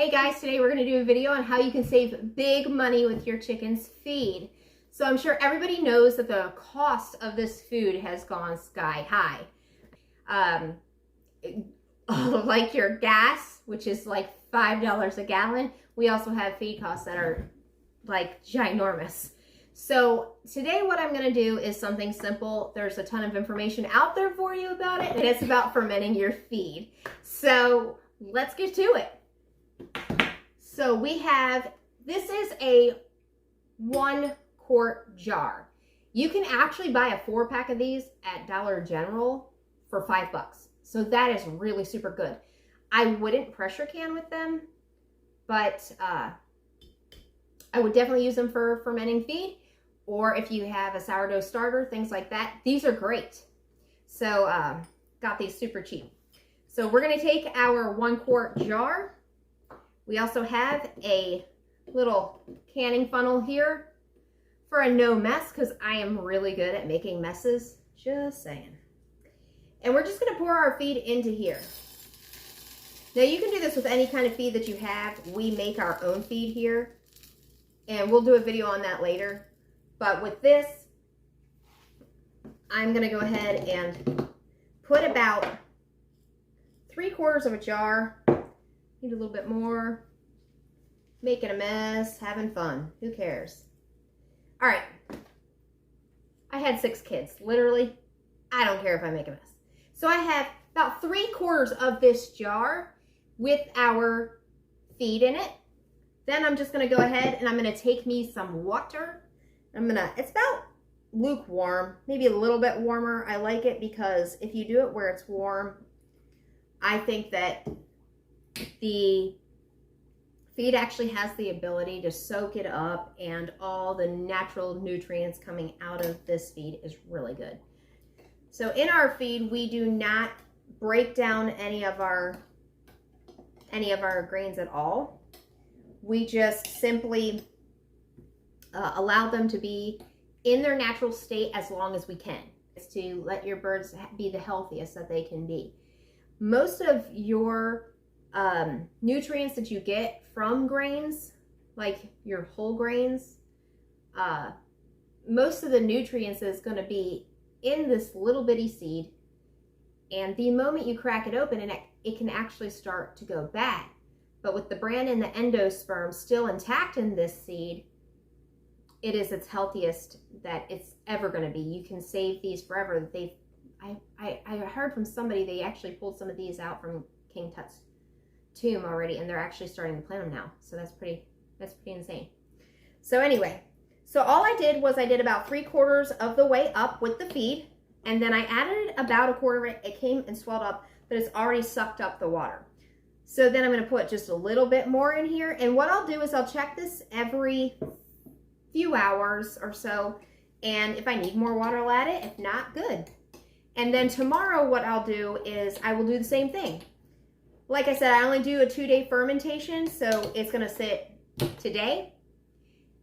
Hey guys, today we're going to do a video on how you can save big money with your chicken's feed. So I'm sure everybody knows that the cost of this food has gone sky high. Like your gas, which is like $5 a gallon. We also have feed costs that are like ginormous. So today what I'm going to do is something simple. There's a ton of information out there for you about it, and it's about fermenting your feed. So let's get to it. So we have, this is a 1-quart jar. You can actually buy a 4-pack of these at Dollar General for $5. So that is really super good. I wouldn't pressure can with them, but I would definitely use them for fermenting feed, or if you have a sourdough starter, things like that. These are great. So got these super cheap. So we're gonna take our 1-quart jar. We also have a little canning funnel here for a no mess, because I am really good at making messes, just saying. And we're just gonna pour our feed into here. Now you can do this with any kind of feed that you have. We make our own feed here, and we'll do a video on that later. But with this, I'm gonna go ahead and put about 3/4 of a jar. Need a little bit more. Making a mess, having fun. Who cares? All right. I had 6 kids. Literally, I don't care if I make a mess. So I have about 3/4 of this jar with our feed in it. Then I'm just gonna go ahead and I'm gonna take me some water. It's about lukewarm, maybe a little bit warmer. I like it because if you do it where it's warm, I think that the feed actually has the ability to soak it up, and all the natural nutrients coming out of this feed is really good. So in our feed, we do not break down any of our grains at all. We just simply allow them to be in their natural state as long as we can. It's to let your birds be the healthiest that they can be. Most of your nutrients that you get from grains, like your whole grains, most of the nutrients is going to be in this little bitty seed, and the moment you crack it open, it can actually start to go bad. But with the bran and the endosperm still intact in this seed, it is its healthiest that it's ever going to be. You can save these forever. I heard from somebody they actually pulled some of these out from King Tut's tomb already, and they're actually starting to plant them now. So that's pretty insane. So anyway, so all I did was I did about 3/4 of the way up with the feed, and then I added about 1/4 of it. It came and swelled up, but it's already sucked up the water. So then I'm going to put just a little bit more in here, and what I'll do is I'll check this every few hours or so, and if I need more water, I'll add it. If not, good. And then tomorrow what I'll do is I will do the same thing. Like I said, I only do a 2-day fermentation, so it's going to sit today,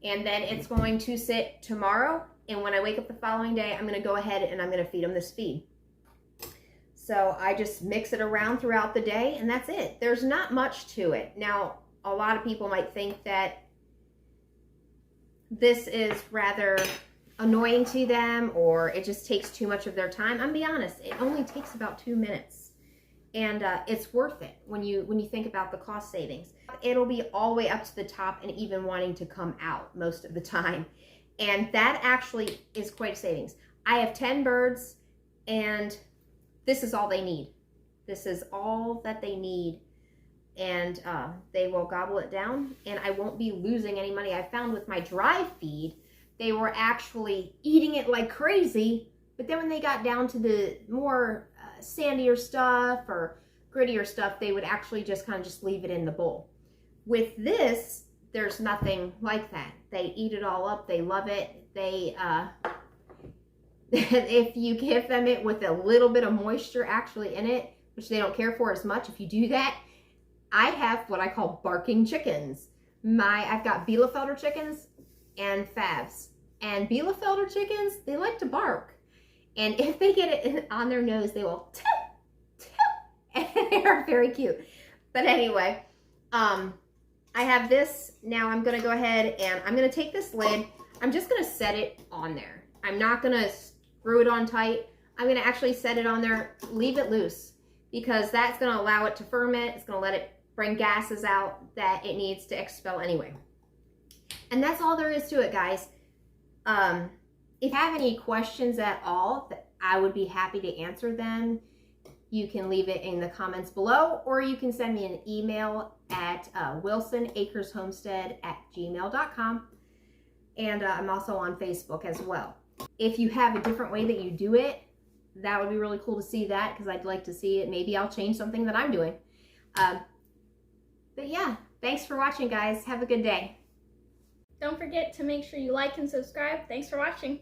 and then it's going to sit tomorrow, and when I wake up the following day, I'm going to go ahead and I'm going to feed them this feed. So I just mix it around throughout the day, and that's it. There's not much to it. Now, a lot of people might think that this is rather annoying to them, or it just takes too much of their time. I'm gonna be honest, it only takes about 2 minutes, and it's worth it when you think about the cost savings. It'll be all the way up to the top and even wanting to come out most of the time, and that actually is quite a savings. I have 10 birds, and this is all they need. This is all that they need, and they will gobble it down, and I won't be losing any money. I found with my dry feed, they were actually eating it like crazy, but then when they got down to the more sandier stuff or grittier stuff, they would actually just kind of just leave it in the bowl. With this, there's nothing like that. They eat it all up. They love it. They, if you give them it with a little bit of moisture actually in it, which they don't care for as much, if you do that, I have what I call barking chickens. I've got Bielefelder chickens and Favs. And Bielefelder chickens, they like to bark. And if they get it on their nose, they will tip, tip. And they are very cute. But anyway, I have this. Now I'm gonna go ahead and I'm gonna take this lid. I'm just gonna set it on there. I'm not gonna screw it on tight. I'm gonna actually set it on there, leave it loose, because that's gonna allow it to ferment. It's gonna let it bring gases out that it needs to expel anyway. And that's all there is to it, guys. If you have any questions at all, I would be happy to answer them. You can leave it in the comments below, or you can send me an email at wilsonacreshomestead@gmail.com. And I'm also on Facebook as well. If you have a different way that you do it, that would be really cool to see that, because I'd like to see it. Maybe I'll change something that I'm doing. But yeah, thanks for watching, guys. Have a good day. Don't forget to make sure you like and subscribe. Thanks for watching.